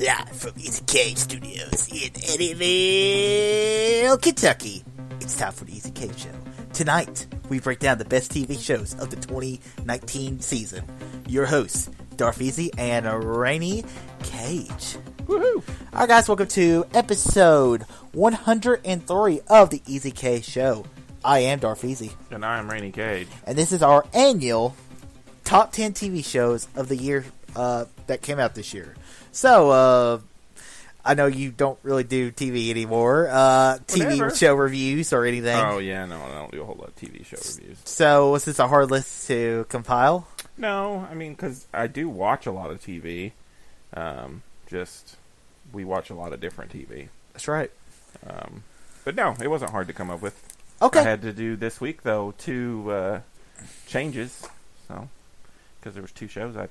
Live from Easy Cage Studios in Eddyville, Kentucky. It's time for the Easy Cage Show. Tonight, we break down the best TV shows of the 2019 season. Your hosts, Darth Easy and Rainy Cage. Woohoo! Alright guys, welcome to episode 103 of the Easy Cage Show. I am Darth Easy. And I'm Rainy Cage. And this is our annual top 10 TV shows of the year that came out this year. So, I know you don't really do TV anymore, TV show reviews or anything. Oh, yeah, no, I don't do a whole lot of TV show reviews. So, was this a hard list to compile? No, I mean, because I do watch a lot of TV. We watch a lot of different TV. That's right. But no, it wasn't hard to come up with. Okay. I had to do this week, though, 2 changes. So, because there was 2 shows I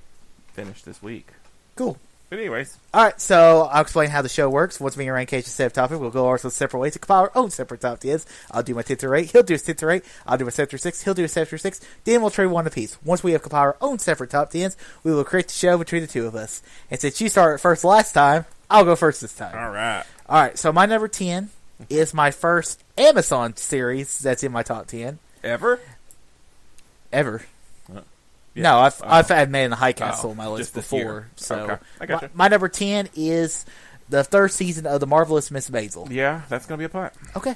finished this week. Cool. But anyways. Alright, so I'll explain how the show works. Once me and Rain Cage set a topic, we'll go our separate ways to compile our own separate top 10s. I'll do my 10 through 8, he'll do his 10 through 8, I'll do my 7 through 6, he'll do his 7 through 6, then we'll trade one apiece. Once we have compiled our own separate top 10s, we will create the show between the two of us. And since you started first last time, I'll go first this time. Alright, so my number 10 is my first Amazon series that's in my top 10. Ever? Yeah. No, I've had Man in the High Castle on my list before. So okay. I gotcha. My number 10 is the 3rd season of The Marvelous Miss Maisel. Yeah, that's going to be a punt. Okay.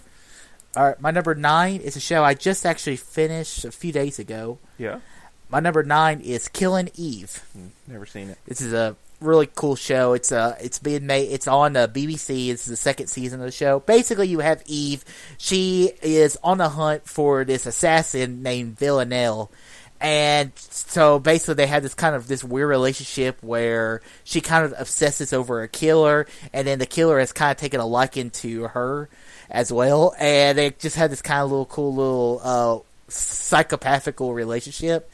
All right, my number 9 is a show I just actually finished a few days ago. Yeah. My number 9 is Killing Eve. Never seen it. This is a really cool show. It's being made. It's on BBC. It's the 2nd season of the show. Basically, you have Eve. She is on the hunt for this assassin named Villanelle. And so basically they have this weird relationship where she kind of obsesses over a killer, and then the killer has kind of taken a liking to her as well. And they just have this kind of cool psychopathical relationship.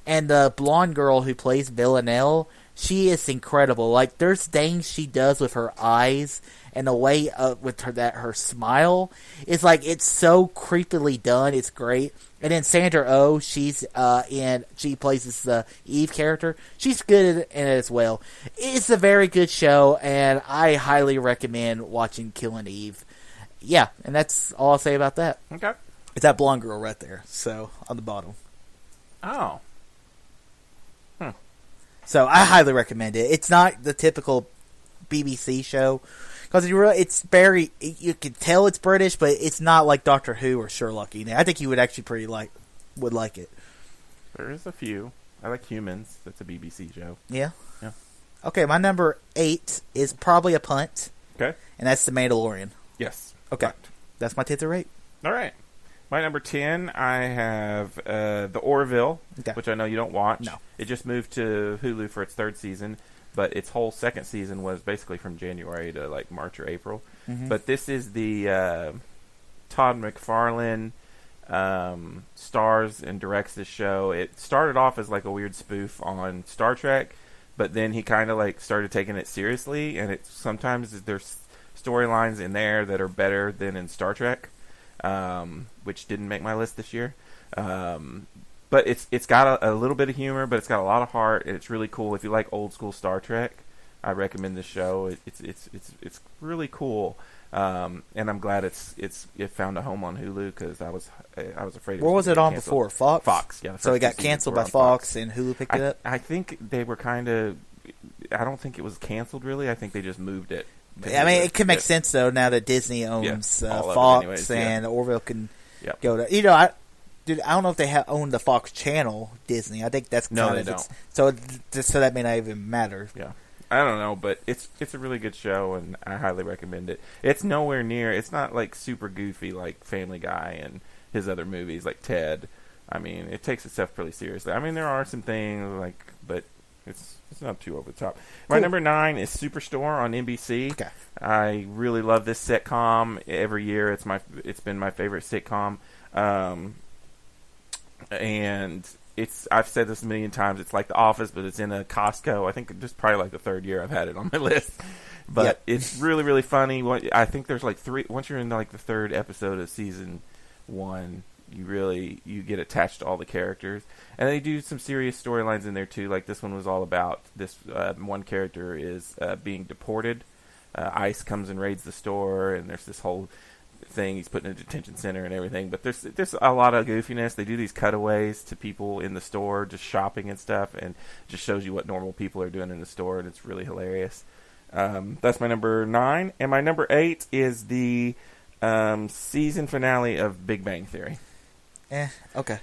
And the blonde girl who plays Villanelle, she is incredible. Like, there's things she does with her eyes and the way with her smile is like, it's so creepily done. It's great. And then Sandra Oh, she plays this Eve character. She's good in it as well. It's a very good show, and I highly recommend watching Killing Eve. Yeah, and that's all I'll say about that. Okay. It's that blonde girl right there, so on the bottom. Oh. So I highly recommend it. It's not the typical BBC show. Because it's very, you can tell it's British, but it's not like Doctor Who or Sherlock. I think you would actually would like it. There is a few. I like Humans. That's a BBC show. Yeah? Yeah. Okay, my number 8 is probably a punt. Okay. And that's The Mandalorian. Yes. Okay. Punt. That's my 10th or 8. All right. My number 10, I have The Orville, which I know you don't watch. No. It just moved to Hulu for its 3rd season. But its whole 2nd season was basically from January to like March or April. Mm-hmm. But this is the Todd McFarlane stars and directs this show. It started off as like a weird spoof on Star Trek, but then he kind of like started taking it seriously. And sometimes there's storylines in there that are better than in Star Trek, which didn't make my list this year. But it's got a little bit of humor, but it's got a lot of heart, and it's really cool. If you like old school Star Trek, I recommend this show. It's really cool, and I'm glad it found a home on Hulu because I was afraid. Where was it on canceled. Before? Fox. Fox, yeah. So it got canceled by Fox, and Hulu picked it up. I think they were kind of. I don't think it was canceled really. I think they just moved it. I mean, it could make sense though now that Disney owns Fox, and Orville can go to. Dude, I don't know if they own the Fox channel, Disney. I think that's no, they don't. So that may not even matter. Yeah, I don't know, but it's a really good show, and I highly recommend it. It's nowhere near. It's not like super goofy like Family Guy and his other movies like Ted. I mean, it takes itself pretty seriously. I mean, there are some things but it's not too over the top. Cool. My number 9 is Superstore on NBC. Okay. I really love this sitcom. Every year, it's been my favorite sitcom. And I've said this a million times. It's like The Office, but it's in a Costco. I think just probably like the 3rd year I've had it on my list. But It's really, really funny. I think there's like 3. Once you're in like the 3rd episode of season 1, you get attached to all the characters, and they do some serious storylines in there too. Like this one was all about this one character is being deported. ICE comes and raids the store, and there's this whole thing. He's put in a detention center and everything. But there's a lot of goofiness. They do these cutaways to people in the store just shopping and stuff, and just shows you what normal people are doing in the store, and it's really hilarious. That's my number 9, and my number 8 is the season finale of Big Bang Theory. Okay.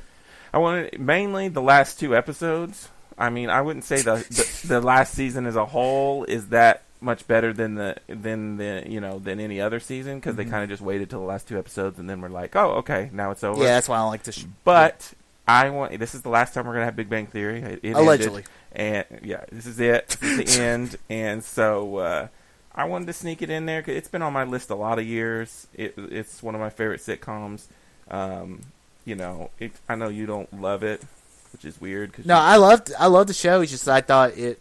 I wanted mainly the last 2 episodes. I mean, I wouldn't say the last season as a whole is that much better than any other season, because they kind of just waited till the last 2 episodes and then we're like, oh, okay, now it's over. Yeah, that's why I don't like this. But this is the last time we're gonna have Big Bang Theory. It allegedly. Ended, and yeah, this is it. This is the end. And so I wanted to sneak it in there because it's been on my list a lot of years. It's one of my favorite sitcoms. I know you don't love it, which is weird. I loved the show. It's just I thought it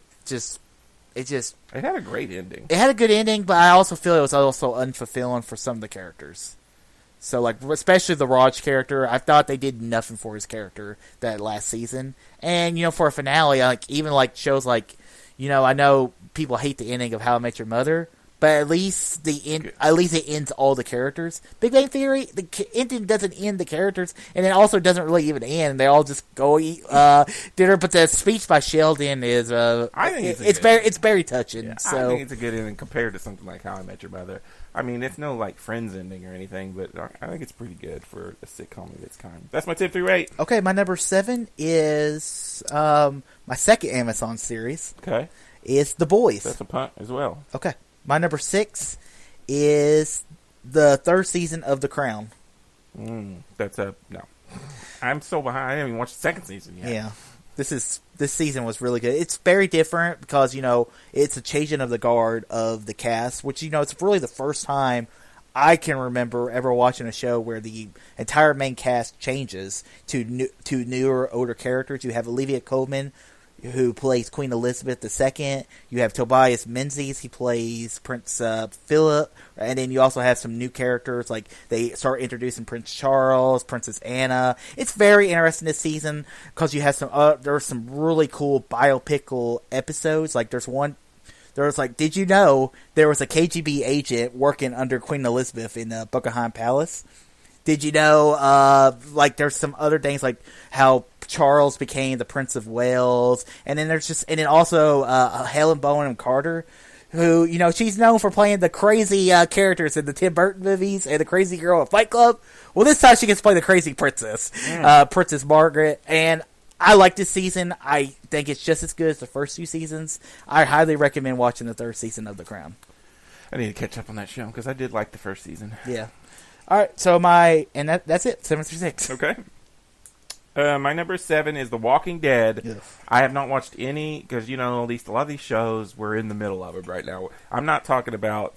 had a great ending. It had a good ending, but I also feel it was also unfulfilling for some of the characters. So, like, especially the Raj character, I thought they did nothing for his character that last season. And, for a finale, even shows like, I know people hate the ending of How I Met Your Mother, but at least it ends all the characters. Big Bang Theory, the ending doesn't end the characters, and it also doesn't really even end. They all just go eat dinner. But the speech by Sheldon is, I think it's very touching. Yeah, so I think it's a good ending compared to something like How I Met Your Mother. I mean, it's no Friends ending or anything, but I think it's pretty good for a sitcom of its kind. That's my tip 3 rate. Okay, my number 7 is my second Amazon series. Okay, is The Boys. That's a punt as well. Okay. My number 6 is the 3rd season of The Crown. No. I'm so behind. I haven't even watched the 2nd season yet. Yeah. This season was really good. It's very different because, it's a changing of the guard of the cast, which, it's really the first time I can remember ever watching a show where the entire main cast changes to newer, older characters. You have Olivia Colman, who plays Queen Elizabeth II. You have Tobias Menzies. He plays Prince Philip. And then you also have some new characters. Like, they start introducing Prince Charles, Princess Anna. It's very interesting this season because you have there are some really cool biopical episodes. Like, did you know there was a KGB agent working under Queen Elizabeth in Buckingham Palace? Did you know, there's some other things like how Charles became the Prince of Wales, and then also Helen Bonham Carter, who, she's known for playing the crazy characters in the Tim Burton movies and the crazy girl in Fight Club. Well, this time she gets to play the crazy princess, Princess Margaret, and I like this season. I think it's just as good as the first 2 seasons. I highly recommend watching the 3rd season of The Crown. I need to catch up on that show because I did like the first season. Yeah. All right, so that's it, 7 through 6. Okay. My number 7 is The Walking Dead. Yes. I have not watched any because, at least a lot of these shows, we're in the middle of it right now. I'm not talking about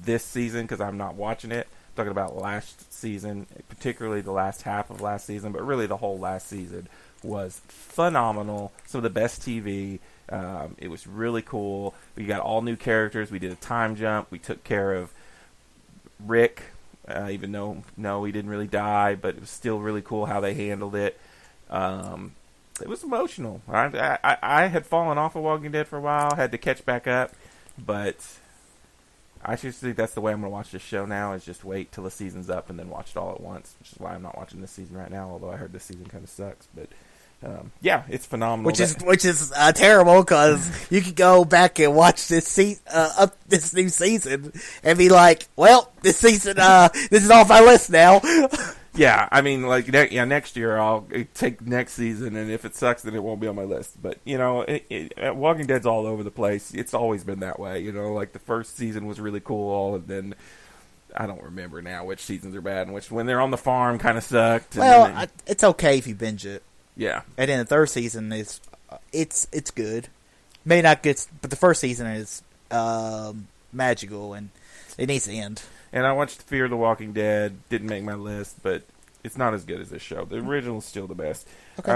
this season because I'm not watching it. I'm talking about last season, particularly the last half of last season, but really the whole last season was phenomenal. Some of the best TV. It was really cool. We got all new characters. We did a time jump. We took care of Rick. Even though, no, he didn't really die, but it was still really cool how they handled it. It was emotional. I had fallen off of Walking Dead for a while, had to catch back up, but I just think that's the way I'm going to watch this show now, is just wait till the season's up and then watch it all at once, which is why I'm not watching this season right now, although I heard this season kind of sucks, but yeah, it's phenomenal. Which is terrible because you could go back and watch this this new season and be like, well, this season, this is off my list now. Yeah, I mean, next year I'll take next season, and if it sucks, then it won't be on my list. But Walking Dead's all over the place. It's always been that way. The first season was really cool, and then I don't remember now which seasons are bad and which, when they're on the farm, kind of sucked. Well, it's okay if you binge it. Yeah, and then the 3rd season is it's good, maybe not good, but the 1st season is magical and it needs to end. And I watched Fear the Walking Dead. Didn't make my list, but it's not as good as this show. The original is still the best. Okay.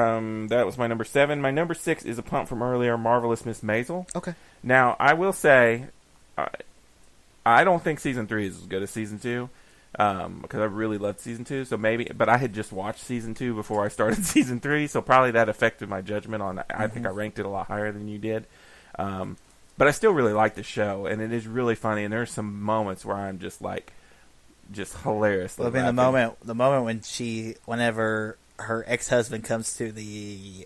That was my number 7. My number 6 is a punt from earlier, Marvelous Miss Maisel. Okay. Now I will say, I don't think season 3 is as good as season 2. because I really loved season 2. So maybe, but I had just watched season 2 before I started season 3, so probably that affected my judgment on. I think I ranked it a lot higher than you did. But I still really like the show, and it is really funny. And there's some moments where I'm just hilarious. Well, I mean, the moment whenever her ex-husband comes to the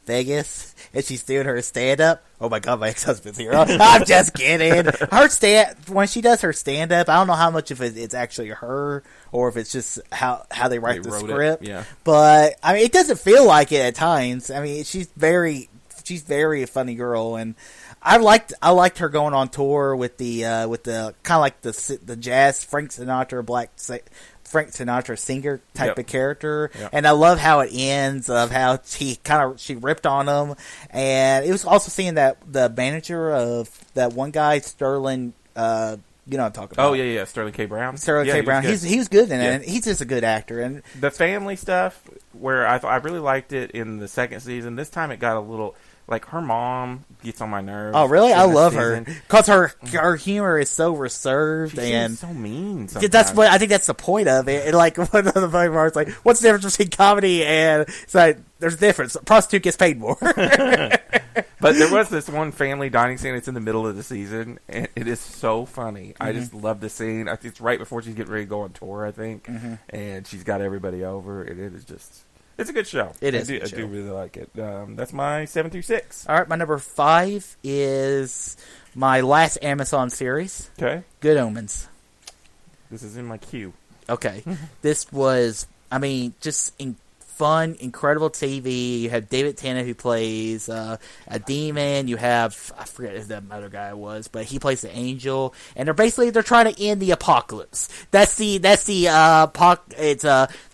Vegas and she's doing her stand-up. Oh my god, my ex-husband's here. I'm just kidding. When she does her stand-up, I don't know how much of it's actually her or if it's just how they write the script. Yeah. But I mean, it doesn't feel like it at times. I mean, she's very a funny girl, and I liked her going on tour with the kind of like the jazz Frank Sinatra singer type of character, and I love how it ends, of how she ripped on him, and it was also seeing that the manager of that one guy, Sterling, you know what I'm talking about. Oh yeah, Sterling K. Brown. K. Brown. He was good in it, and he's just a good actor. And the family stuff, where I really liked it in the second season. This time it got a little. Like, her mom gets on my nerves. Oh, really? I love her. Because her humor is so reserved. She's so mean sometimes. I think that's the point of it. And, like, one of the funny parts, like, what's the difference between comedy and... It's like, there's a difference. A prostitute gets paid more. But there was this one family dining scene. It's in the middle of the season. And it is so funny. I just love the scene. I think it's right before she's getting ready to go on tour, I think. And she's got everybody over. And it is just... It's a good show. It is. I do really like it. That's my 7 through 6. All right, my number 5 is my last Amazon series. Okay. Good Omens. This is in my queue. Okay. This was, I mean, just fun, incredible TV. You have David Tennant, who plays a demon. You have, I forget who that other guy was, but he plays the angel. And they're trying to end the apocalypse. The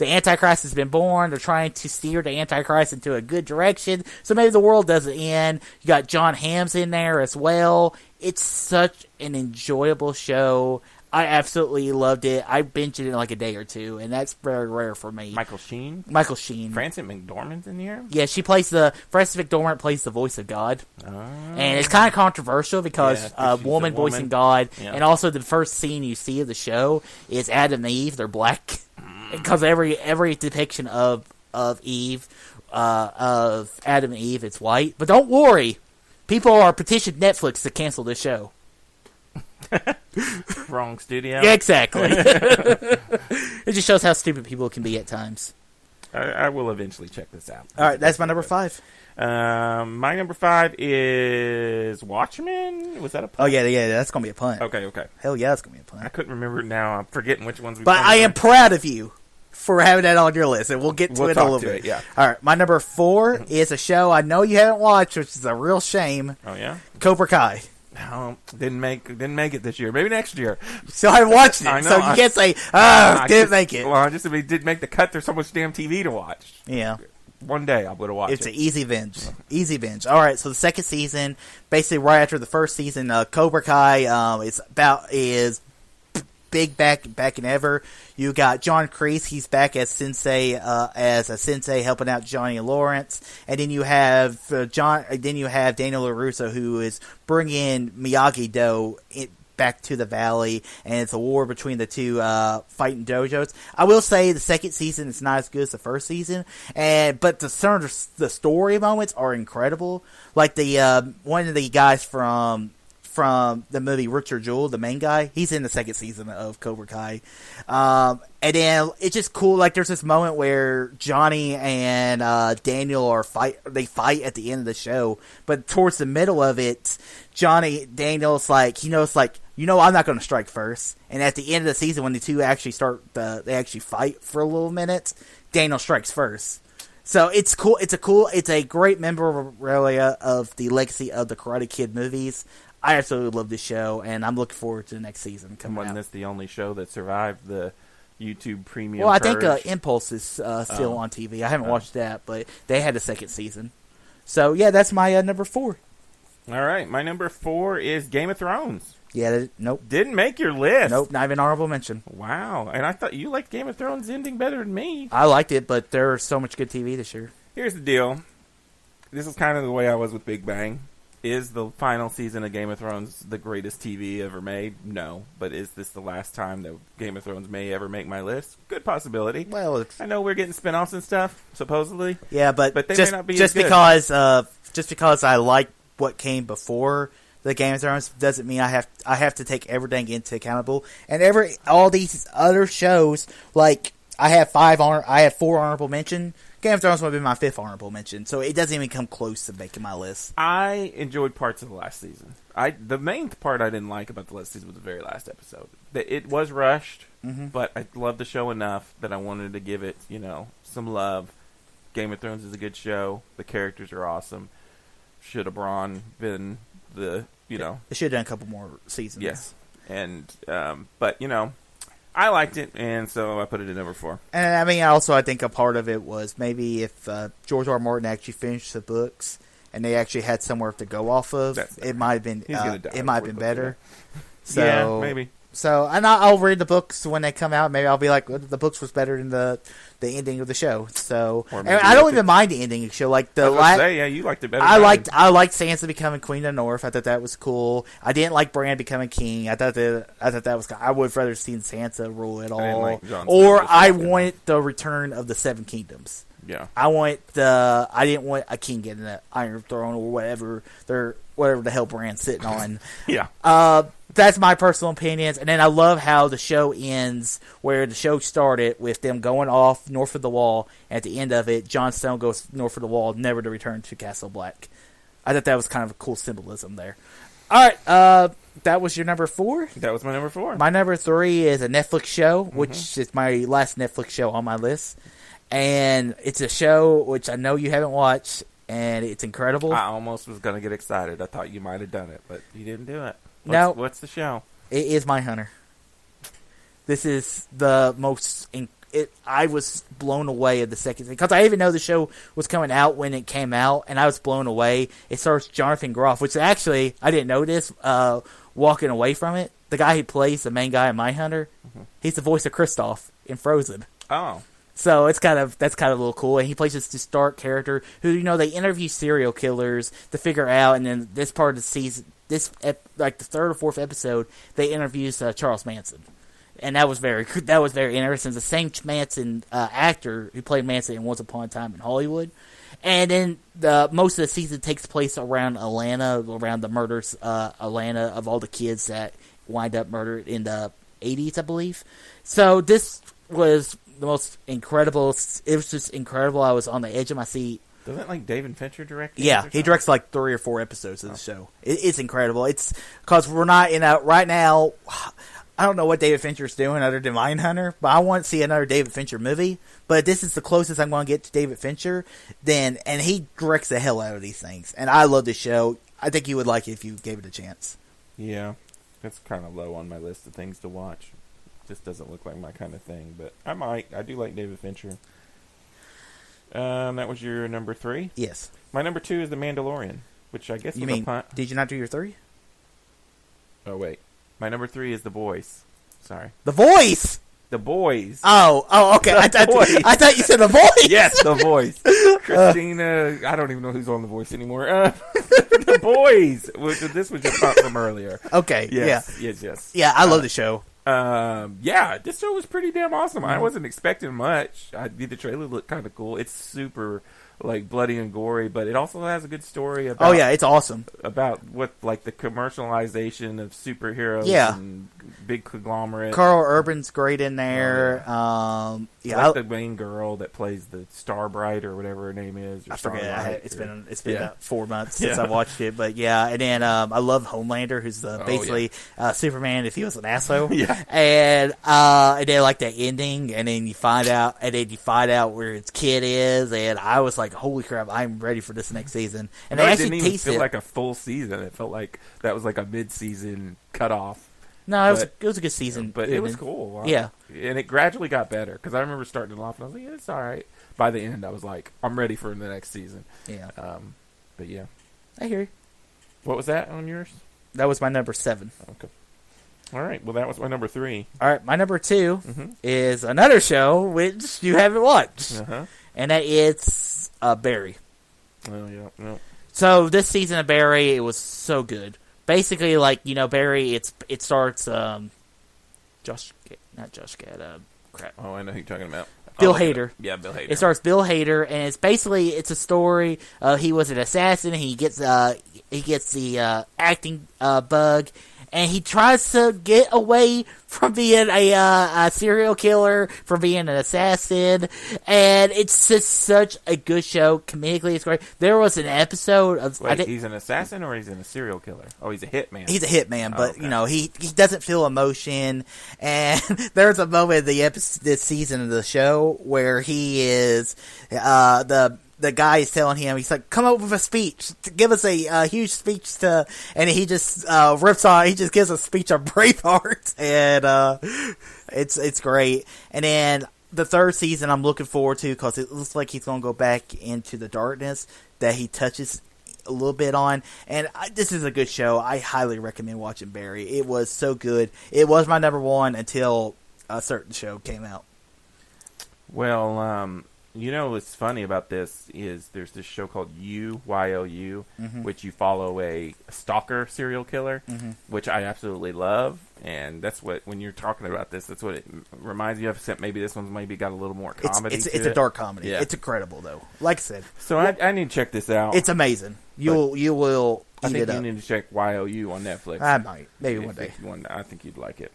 Antichrist has been born. They're trying to steer the Antichrist into a good direction, so maybe the world doesn't end. You got John Hamm's in there as well. It's such an enjoyable show. I absolutely loved it. I binged it in like a day or two, and that's very rare for me. Michael Sheen. Frances McDormand's in here? Yeah, Frances McDormand plays the voice of God. And it's kind of controversial because woman voicing God, and also the first scene you see of the show is Adam and Eve. They're black. Because every depiction of Eve, of Adam and Eve, it's white. But don't worry. People are petitioned Netflix to cancel this show. Wrong studio. Yeah, exactly. It just shows how stupid people can be at times. I will eventually check this out. All right, that's my number 5. My number 5 is Watchmen. Was that a punt? Oh, yeah, that's going to be a punt. Okay. Hell yeah, it's going to be a punt. I couldn't remember now. I'm forgetting which ones we But I am proud of you for having that on your list, and we'll get to it a little bit. Yeah. All right, my number 4 is a show I know you haven't watched, which is a real shame. Oh, yeah? Cobra Kai. No, didn't make it this year. Maybe next year. So I watched it. So you can't say, didn't make it. Well, I just did make the cut. There's so much damn TV to watch. Yeah. One day I'm going to watch it. It's an easy binge. Easy binge. All right, so the second season, basically right after the first season, Cobra Kai is big back in ever. You got John Kreese. He's back as a sensei helping out Johnny and Lawrence. And then you have Daniel LaRusso, who is bringing Miyagi-Do back to the valley, and it's a war between the two fighting dojos. I will say the second season is not as good as the first season, but the story moments are incredible. Like the one of the guys from the movie Richard Jewell, the main guy, he's in the second season of Cobra Kai. And then it's just cool. Like there's this moment where Johnny and Daniel fight at the end of the show, but towards the middle of it, Daniel's like, he knows, like, I'm not going to strike first. And at the end of the season, when the two actually they actually fight for a little minute, Daniel strikes first. So it's cool. It's a great memorabilia of the legacy of the Karate Kid movies. I absolutely love this show, and I'm looking forward to the next season coming out. Wasn't this the only show that survived the YouTube Premium? Well, I think Impulse is still on TV. I haven't watched that, but they had a second season. So, yeah, that's my number 4. All right, my number 4 is Game of Thrones. Yeah, nope. Didn't make your list. Nope, not even honorable mention. Wow, and I thought you liked Game of Thrones ending better than me. I liked it, but there's so much good TV this year. Here's the deal. This is kind of the way I was with Big Bang. Is the final season of Game of Thrones the greatest TV ever made? No. But is this the last time that Game of Thrones may ever make my list? Good possibility. Well, I know we're getting spinoffs and stuff, supposedly. yeah, but But they just may not be just as good. because I like what came before the Game of Thrones doesn't mean I have to take everything into accountable. And all these other shows, like I have 4 honorable mention. Game of Thrones would be my 5th honorable mention, so it doesn't even come close to making my list. I enjoyed parts of the last season. The main part I didn't like about the last season was the very last episode. It was rushed, but I loved the show enough that I wanted to give it, some love. Game of Thrones is a good show. The characters are awesome. Should have Bronn been the, They should have done a couple more seasons. Yes. And, but, I liked it, and so I put it at number 4. And I mean, I think a part of it was maybe if George R. R. Martin actually finished the books and they actually had somewhere to go off of, it might have been better. So, yeah, maybe. So, and I'll read the books when they come out. Maybe I'll be like, well, the books was better than the ending of the show. So, and I don't even mind the ending of the show. Like the you liked it better. I liked Sansa becoming Queen of the North. I thought that was cool. I didn't like Bran becoming king. I thought that was. I would have rather seen Sansa rule it all, I wanted the return of the Seven Kingdoms. Yeah, I didn't want a king getting the Iron Throne or whatever the hell Bran's sitting on. Yeah. That's my personal opinions. And then I love how the show ends, where the show started with them going off north of the Wall. And at the end of it, Jon Snow goes north of the Wall, never to return to Castle Black. I thought that was kind of a cool symbolism there. All right, that was your number 4? That was my number 4. My number 3 is a Netflix show, which is my last Netflix show on my list. And it's a show which I know you haven't watched, and it's incredible. I almost was going to get excited. I thought you might have done it, but you didn't do it. What's the show? It is Mindhunter. This is the most... I was blown away at the second thing, because I even know the show was coming out when it came out, and I was blown away. It stars Jonathan Groff, which actually, I didn't know this, walking away from it. The guy who plays the main guy in Mindhunter, he's the voice of Kristoff in Frozen. Oh. So that's kind of a little cool, and he plays this Stark character who they interview serial killers to figure out, and then this part of the season, the 3rd or 4th episode, they interviews Charles Manson, and that was very interesting. The same Manson actor who played Manson in Once Upon a Time in Hollywood, and then most of the season takes place around Atlanta, around the murders, Atlanta, of all the kids that wind up murdered in the 80s, I believe. So this was the most incredible. It was just incredible. I was on the edge of my seat. Doesn't David Fincher direct? Yeah, he directs 3 or 4 episodes of the show. It's incredible. It's because we're not in right now. I don't know what David Fincher's doing other than Mindhunter, but I want to see another David Fincher movie. But this is the closest I'm going to get to David Fincher. And he directs the hell out of these things. And I love the show. I think you would like it if you gave it a chance. Yeah, that's kind of low on my list of things to watch. Just doesn't look like my kind of thing, but I might. I do like David Fincher. That was your number 3? Yes. My number 2 is The Mandalorian, which I guess was a punt. Did you not do your 3? Oh, wait. My number 3 is The Boys. Sorry. The Voice! The Boys. Oh, okay. I thought you said The Voice. Yes, The Voice. Christina, I don't even know who's on The Voice anymore. The Boys. This was just from earlier. Okay, yes, yeah. Yes. Yeah, I love the show. Yeah, this show was pretty damn awesome. I wasn't expecting much. The trailer looked kind of cool. It's super bloody and gory, but it also has a good story about. Oh yeah, it's awesome. About what the commercialization of superheroes. Yeah. And big conglomerate. Carl Urban's great in there. The main girl that plays the Starbright or whatever her name is. I forget. It's been about 4 months since I watched it, but yeah. And then I love Homelander, who's basically Superman if he was an asshole. Yeah. And then that ending, and then you find out, where his kid is, and I was like, holy crap, I'm ready for this next season. And they actually didn't even feel like a full season. It felt like that was like a mid-season cutoff. No, it was a good season. But it was cool. Wow. Yeah. And it gradually got better, because I remember starting it off, and I was like, yeah, it's all right. By the end, I was like, I'm ready for the next season. Yeah. But yeah. I hear you. What was that on yours? That was my number 7. Okay. All right. Well, that was my number 3. All right. My number 2 is another show which you haven't watched. Uh-huh. And that is Barry. Oh, yeah. No. So this season of Barry, it was so good. Basically, like, Barry, it starts not Josh Gad, crap. Oh, I know who you're talking about. Bill Hader. Yeah, Bill Hader. It stars Bill Hader, and it's a story. He was an assassin. He gets the acting bug, and he tries to get away from being a serial killer, from being an assassin, and it's just such a good show. Comedically, it's great. There was an episode of... Wait, he's an assassin or he's a serial killer? Oh, he's a hitman. He's a hitman, but, okay. he doesn't feel emotion, and there's a moment in this season of the show where he is... The guy is telling him, he's like, come up with a speech. Give us a huge speech and he just rips on, he just gives a speech on Braveheart. And it's great. And then the third season I'm looking forward to because it looks like he's going to go back into the darkness that he touches a little bit on. And this is a good show. I highly recommend watching Barry. It was so good. It was my number one until a certain show came out. Well, what's funny about this is there's this show called YOU, which you follow a stalker serial killer, which I absolutely love. And that's what, when you're talking about this, that's what it reminds me of, except maybe this one's maybe got a little more comedy It's a dark comedy. Yeah. It's incredible, though. Like I said. So I need to check this out. It's amazing. You will I eat think it up. you need to check YOU on Netflix. I might. Maybe one day. I think you'd like it.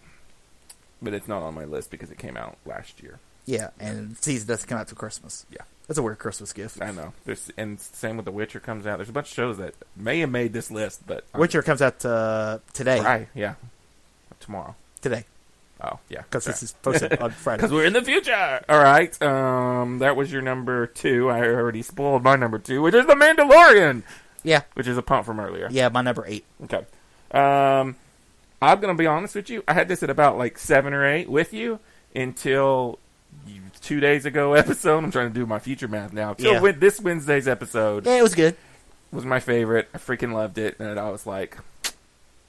But it's not on my list because it came out last year. Yeah, and season doesn't come out till Christmas. Yeah. That's a weird Christmas gift. I know. And same with The Witcher comes out. There's a bunch of shows that may have made this list, but... Witcher comes out today. Right, yeah. Tomorrow. Today. Oh, yeah. Because this is posted on Friday. Because we're in the future! All right. That was your number 2. I already spoiled my number 2, which is The Mandalorian! Yeah. Which is a pump from earlier. Yeah, my number 8. Okay. I'm going to be honest with you. I had this at about like 7 or 8 with you until... 2 days ago episode. I'm trying to do my future math now. This Wednesday's episode. Yeah, it was good. Was my favorite. I freaking loved it. And I was like,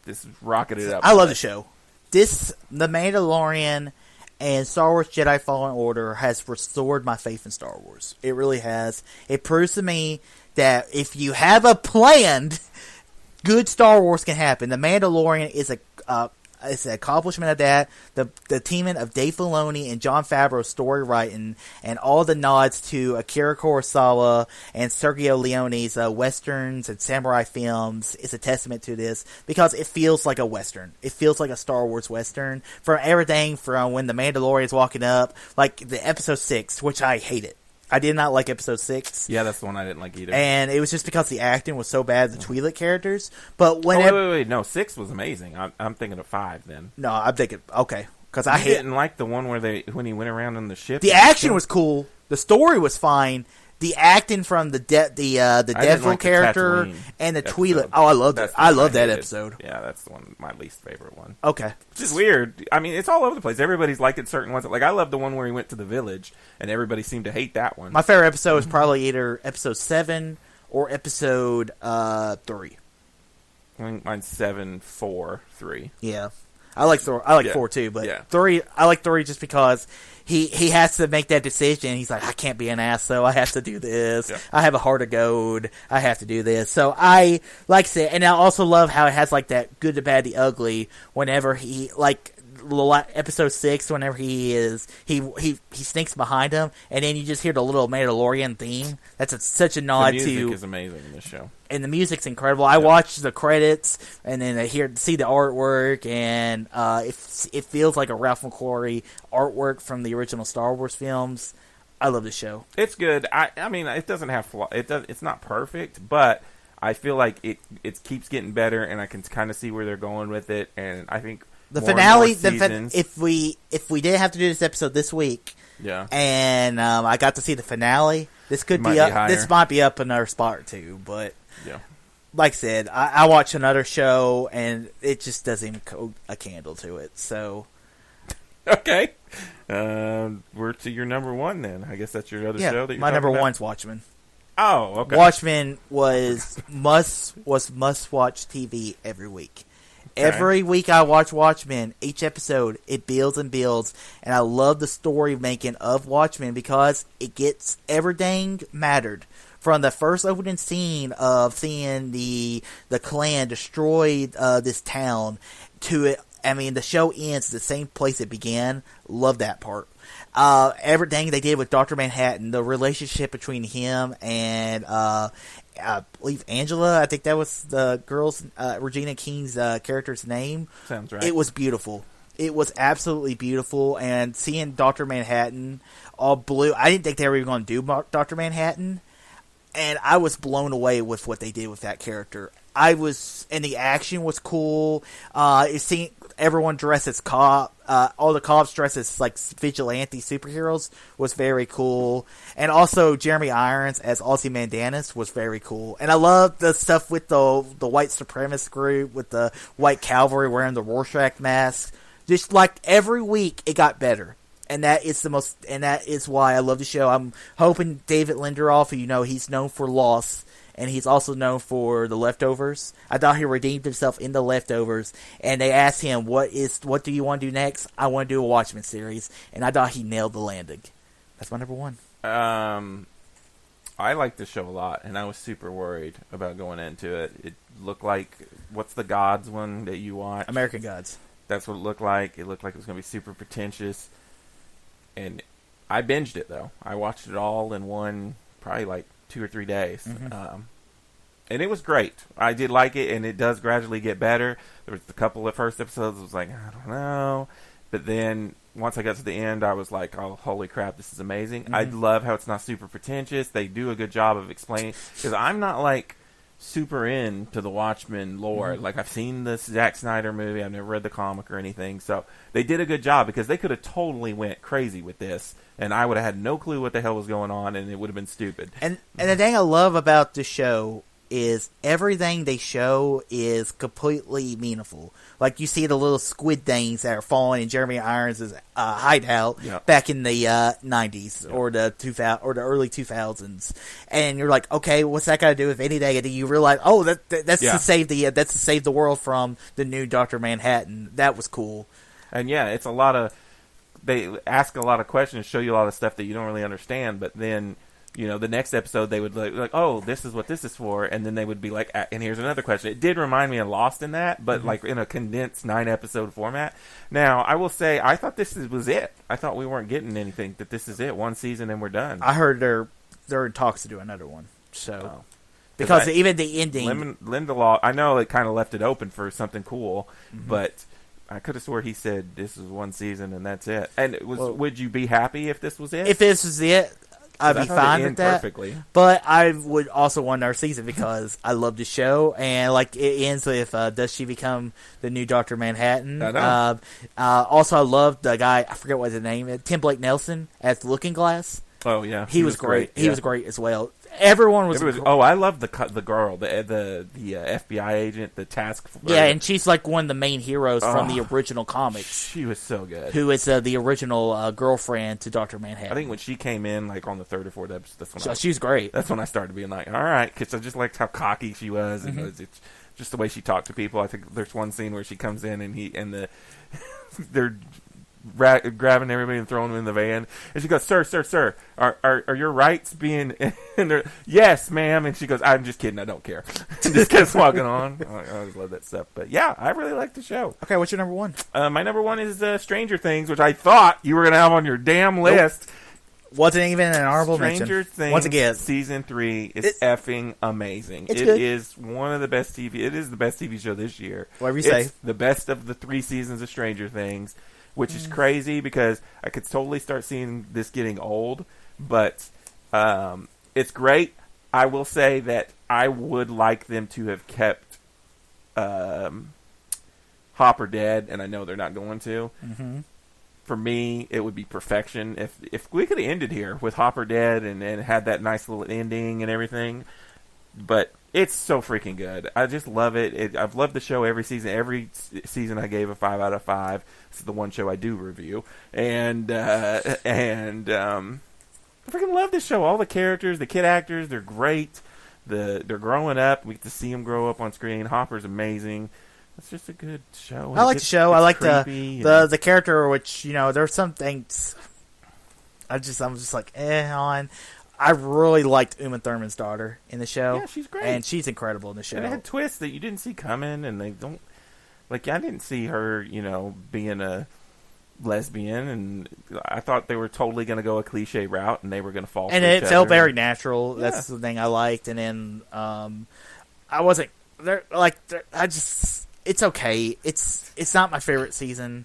this rocketed up. I love the show. The Mandalorian and Star Wars Jedi Fallen Order has restored my faith in Star Wars. It really has. It proves to me that if you have a plan, good Star Wars can happen. The Mandalorian is it's an accomplishment of that. The teaming of Dave Filoni and Jon Favreau's story writing and all the nods to Akira Kurosawa and Sergio Leone's westerns and samurai films is a testament to this because it feels like a western. It feels like a Star Wars western. From everything from when the Mandalorian's walking up, like the episode 6, which I hated. I did not like episode 6. Yeah, that's the one I didn't like either. And it was just because the acting was so bad, the Twi'lek characters. But when wait. No, 6 was amazing. I'm thinking of 5 then. No, I'm thinking, okay. Because I didn't like the one when he went around on the ship. The action was cool. The story was fine. The acting from the Deadpool character and the Twi'lek. Oh, I loved it. I love that episode. Yeah, that's the one, my least favorite one. Okay. Which is weird. I mean, it's all over the place. Everybody's liking certain ones. Like, I love the one where he went to the village, and everybody seemed to hate that one. My favorite episode is probably either episode 7 or episode 3. I think mine's 7, 4, 3. Yeah. I like 4 too, but 3, I like 3 just because he has to make that decision. He's like, I can't be an ass, so I have to do this. Yeah. I have a heart of gold. I have to do this. So I like it, and I also love how it has like that good, the bad, the ugly. Whenever he episode 6, whenever he sneaks behind him, and then you just hear the little Mandalorian theme. That's such a nod to. The music is amazing in this show, and the music's incredible. I watch the credits, and then I see the artwork, and it feels like a Ralph McQuarrie artwork from the original Star Wars films. I love the show. It's good. I mean, it doesn't have flaw. It's not perfect, but I feel like it keeps getting better, and I can kind of see where they're going with it, and I think. The finale, if we didn't have to do this episode this week, and I got to see the finale, this could be up. This might be up another spot or two, but like I said, I watch another show and it just doesn't even hold a candle to it. So, okay, we're to your number 1 then. I guess that's your other show that you're my number about? 1's Watchmen. Oh, okay. Watchmen was must watch TV every week. Okay. Every week I watch Watchmen, each episode, it builds and builds, and I love the story making of Watchmen because it gets everything mattered. from the first opening scene of seeing the Klan destroy this town to it. I mean, the show ends the same place it began. Love that part. Everything they did with Dr. Manhattan, the relationship between him and I believe Angela, I think that was the girl's, Regina King's character's name. Sounds right. It was beautiful. It was absolutely beautiful, and seeing Dr. Manhattan all blue, I didn't think they were even going to do Dr. Manhattan, and I was blown away with what they did with that character. And the action was cool. Seeing everyone dressed as cop, all the cops dressed as like vigilante superheroes was very cool. And also Jeremy Irons as Ozymandias was very cool. And I love the stuff with the white supremacist group with the white cavalry wearing the Rorschach mask. Just like every week, it got better. And that is why I love the show. I'm hoping David Lindelof, he's known for Lost, and he's also known for The Leftovers. I thought he redeemed himself in The Leftovers, and they asked him, what do you want to do next? I want to do a Watchmen series, and I thought he nailed the landing. That's my number one. I like the show a lot, and I was super worried about going into it. It looked like, what's the Gods one that you watch? American Gods. That's what it looked like. It looked like it was going to be super pretentious. And I binged it, though. I watched it all in probably like 2 or 3 days. Mm-hmm. And it was great. I did like it, and it does gradually get better. There was a couple of first episodes I was like, I don't know. But then once I got to the end, I was like, oh, holy crap, this is amazing. Mm-hmm. I love how it's not super pretentious. They do a good job of explaining. Because I'm not like super into the Watchmen lore. Mm-hmm. Like, I've seen the Zack Snyder movie. I've never read the comic or anything. So they did a good job, because they could have totally went crazy with this, and I would have had no clue what the hell was going on, and it would have been stupid. And the thing I love about the show is everything they show is completely meaningful. Like, you see the little squid things that are falling in Jeremy Irons' hideout back in the 90s or the early 2000s, and you're like, okay, what's that got to do with anything? And then you realize, oh, that's to save the world from the new Dr. Manhattan. That was cool. And it's a lot of, they ask a lot of questions, show you a lot of stuff that you don't really understand, but then the next episode they would like, oh, this is what this is for, and then they would be like, and here's another question. It did remind me of Lost in that, but like in a condensed 9-episode format. Now, I will say, I thought this was it. I thought we weren't getting anything, that this is it, one season and we're done. I heard they're in talks to do another one, so because even the ending, Lindelof, I know it kind of left it open for something cool, but I could have swore he said this is one season and that's it. And would you be happy if this was it? If this was it, I'd be fine with that. Perfectly. But I would also want another season, because I love the show, and like it ends with does she become the new Dr. Manhattan? I know. Also, I love the guy, I forget what his name is, Tim Blake Nelson as the Looking Glass. Oh yeah, he was great. He was great as well. Everyone was. I love the girl, the FBI agent, the task force. Yeah, and she's like one of the main heroes from the original comics. She was so good. Who is the original girlfriend to Dr. Manhattan? I think when she came in, like on the 3rd or 4th episode, that's when she was great. That's when I started being like, all right, because I just liked how cocky she was, and it's just the way she talked to people. I think there's one scene where she comes in and they're grabbing everybody and throwing them in the van, and she goes, sir, are your rights being and they're, yes ma'am, and she goes, I'm just kidding, I don't care. And just keeps walking on. I always love that stuff. But yeah, I really like the show. Okay, what's your number one? My number one is Stranger Things, which I thought you were going to have on your damn list. Wasn't even an honorable mention. Stranger Things, once again, season 3 is effing amazing. It is one of the best TV. It is the best TV show this year. Whatever you say. It's the best of the 3 seasons of Stranger Things, which is crazy, because I could totally start seeing this getting old, but it's great. I will say that I would like them to have kept Hopper dead, and I know they're not going to. Mm-hmm. For me, it would be perfection if we could have ended here with Hopper dead and had that nice little ending and everything. But it's so freaking good. I just love it. I've loved the show every season. Every season I gave a 5 out of 5. This is the one show I do review. And I freaking love this show. All the characters, the kid actors, they're great. They're growing up. We get to see them grow up on screen. Hopper's amazing. It's just a good show. I like the show. I like the character, which, there's some things I'm just like, on. I really liked Uma Thurman's daughter in the show. Yeah, she's great. And she's incredible in the show. And it had twists that you didn't see coming, and they don't... Like, I didn't see her, being a lesbian, and I thought they were totally going to go a cliche route, and they were going to fall for each other. And it felt very natural. Yeah. That's the thing I liked. And then I wasn't... It's okay. It's not my favorite season.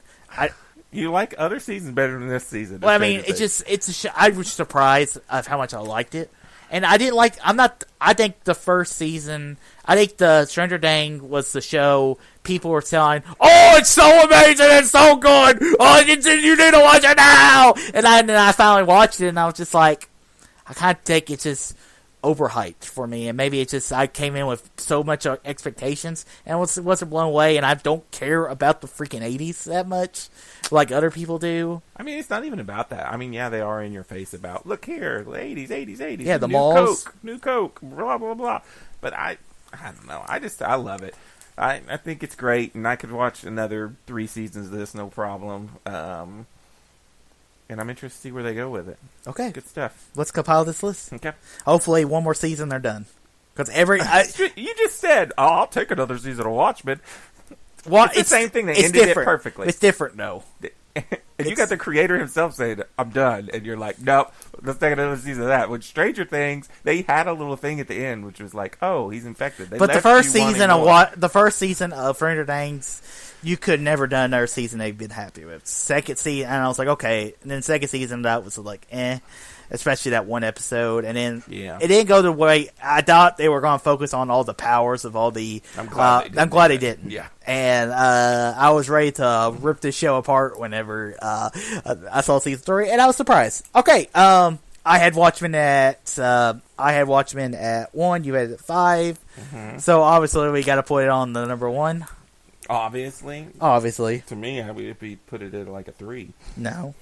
You like other seasons better than this season. Well, I mean, I was surprised of how much I liked it. And I didn't like... I think the first season... I think the Stranger Things was the show people were telling, oh, it's so amazing, it's so good, oh, you need to watch it now! And then I finally watched it, and I was just like, I kind of think it's just overhyped for me, and maybe it's just I came in with so much expectations, and wasn't blown away, and I don't care about the freaking 80s that much, like other people do. I mean, it's not even about that. I mean, yeah, they are in your face about, look here, the 80s. Yeah, the new malls. New Coke, blah, blah, blah. But I don't know. I love it. I think it's great, and I could watch another 3 seasons of this, no problem. And I'm interested to see where they go with it. Okay. Good stuff. Let's compile this list. Okay. Hopefully, one more season, they're done. Because you just said, oh, I'll take another season of Watchmen. Well, it's the same thing. They ended it perfectly. It's different, though. And you got the creator himself saying, I'm done. And you're like, nope, let's take another season of that. With Stranger Things, they had a little thing at the end, which was like, oh, he's infected. But the first season of Stranger Things, you could never done another season they've been happy with. Second season, and I was like, okay. And then second season, that was like, especially that one episode. And then it didn't go the way I thought they were going to focus on all the powers of all the... I'm glad they didn't. Yeah. And I was ready to rip this show apart whenever I saw season 3, and I was surprised. Okay, I had Watchmen at 1. You had it at 5. Mm-hmm. So obviously we got to put it on the number 1. Obviously. To me, I would put it at like a 3. No.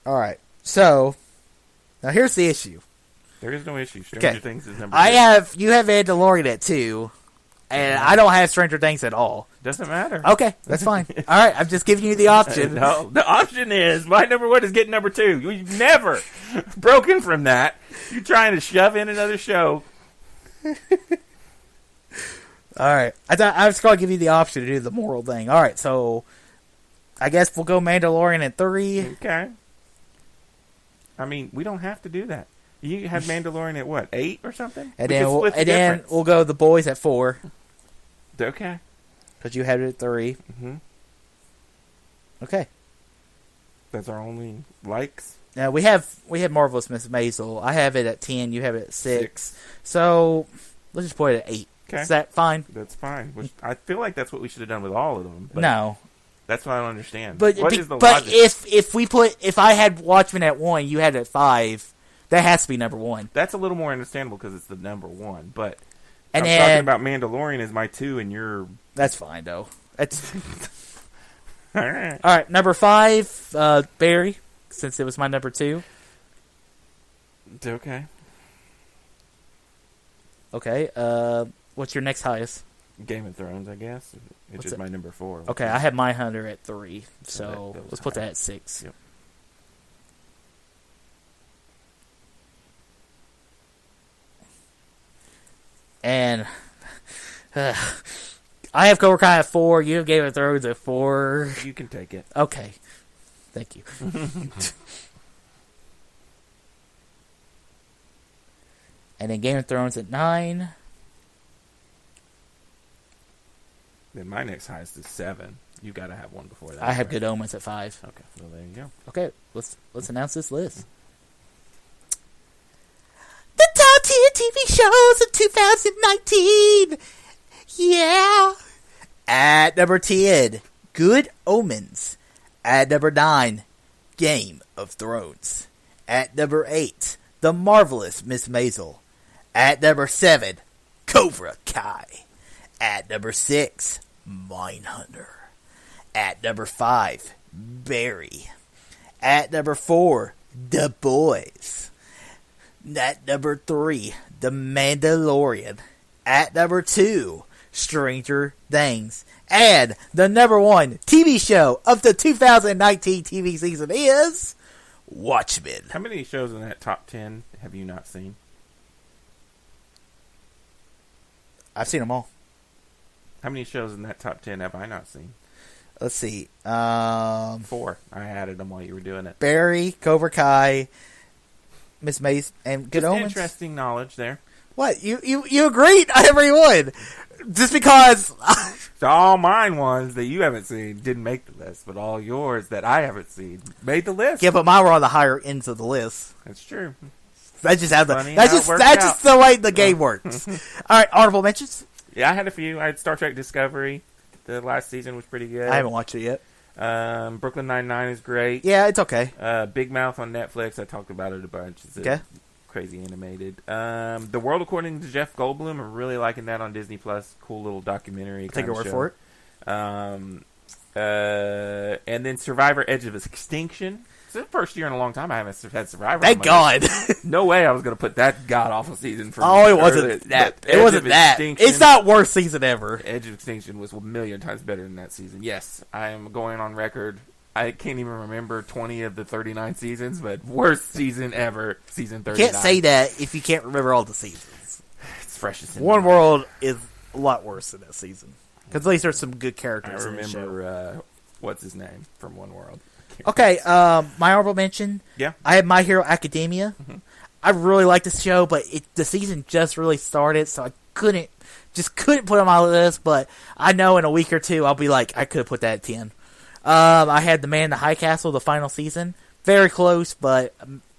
All right. So now here's the issue. There is no issue. Stranger Things is number 2. You have Mandalorian at 2, and I don't have Stranger Things at all. Doesn't matter. Okay, that's fine. All right, I'm just giving you the option. No, the option is my number 1 is getting number 2. You've never broken from that. You're trying to shove in another show. All right, I was going to give you the option to do the moral thing. All right, so I guess we'll go Mandalorian at 3. Okay. I mean, we don't have to do that. You have Mandalorian at what, 8 or something? And then we'll go The Boys at 4. Okay. Because you had it at 3. Mm-hmm. Okay. That's our only likes. Now we have Marvelous Miss Maisel. I have it at 10. You have it at 6. So let's just put it at 8. Okay. Is that fine? That's fine. Which I feel like that's what we should have done with all of them. But no. That's what I don't understand. But what is the but logic? if I had Watchmen at 1, you had it at 5. That has to be number 1. That's a little more understandable because it's the number 1. But I'm talking about Mandalorian as my 2, and you're... That's fine, though. That's all right. All right, number 5, Barry, since it was my number 2. Okay. Okay. What's your next highest? Game of Thrones, I guess. Which is my number 4. Okay, I have Mindhunter at 3, so let's put that at 6. Yep. And I have Cobra Kai at 4. You have Game of Thrones at 4. You can take it. Okay. Thank you. And then Game of Thrones at 9. Then my next highest is 7. You got to have one before that. I have Good Omens at 5. Okay, well there you go. Okay, let's announce this list. The top 10 TV shows of 2019. Yeah. At number 10, Good Omens. At number 9, Game of Thrones. At number 8, The Marvelous Miss Maisel. At number 7, Cobra Kai. At number 6, Mindhunter. At number 5, Barry. At number 4, The Boys. At number 3, The Mandalorian. At number 2, Stranger Things. And the number one TV show of the 2019 TV season is Watchmen. How many shows in that top 10 have you not seen? I've seen them all. How many shows in that top 10 have I not seen? Let's see. 4. I added them while you were doing it. Barry, Cobra Kai, Miss Mace, and Good Just Omens. interesting knowledge there. What? You agreed on every one. Just because... So all mine ones that you haven't seen didn't make the list, but all yours that I haven't seen made the list. Yeah, but mine were on the higher ends of the list. That's true. That's just how Funny that's how it just works that's out. just the way the game works. All right, honorable mentions. Yeah, I had a few. I had Star Trek Discovery. The last season was pretty good. I haven't watched it yet. Brooklyn Nine-Nine is great. Yeah, it's okay. Big Mouth on Netflix. I talked about it a bunch. It's Okay. crazy animated. The World According to Jeff Goldblum. I'm really liking that on Disney Plus. Cool little documentary. Take your word show. for it. And then Survivor: Edge of Extinction. It's the first year in a long time I haven't had Survivor. Thank God. No way I was going to put that god awful season for. Oh, it wasn't that. It wasn't that. It's not worst season ever. Edge of Extinction was a million times better than that season. Yes, I am going on record. I can't even remember 20 of the 39 seasons, but worst season ever, season 39. Can't say that if you can't remember all the seasons. It's freshest in One my World is a lot worse than that season. Because at least there's some good I characters in the show. remember, what's his name from One World. Okay, my honorable mention. Yeah. I have My Hero Academia. Mhm. I really like this show, but the season just really started, so I couldn't put it on my list. But I know in a week or two I'll be like, I could have put that at 10. I had The Man in the High Castle, the final season, very close, but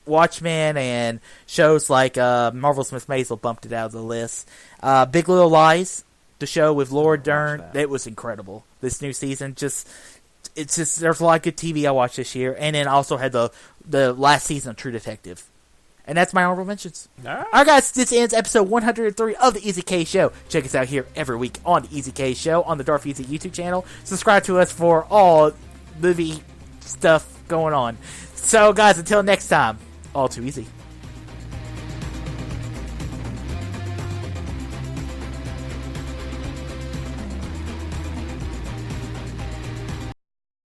Watchmen and shows like Marvelous Miss Maisel bumped it out of the list. Big Little Lies, the show with Laura Dern, it was incredible. This new season, it's just there's a lot of good TV I watched this year, and then I also had the last season of True Detective, and that's my honorable mentions. All right. All right, guys, this ends episode 103 of the Easy K Show. Check us out here every week on the Easy K Show on the Darth Easy YouTube channel. Subscribe to us for all movie stuff going on. So, guys, until next time, all too easy.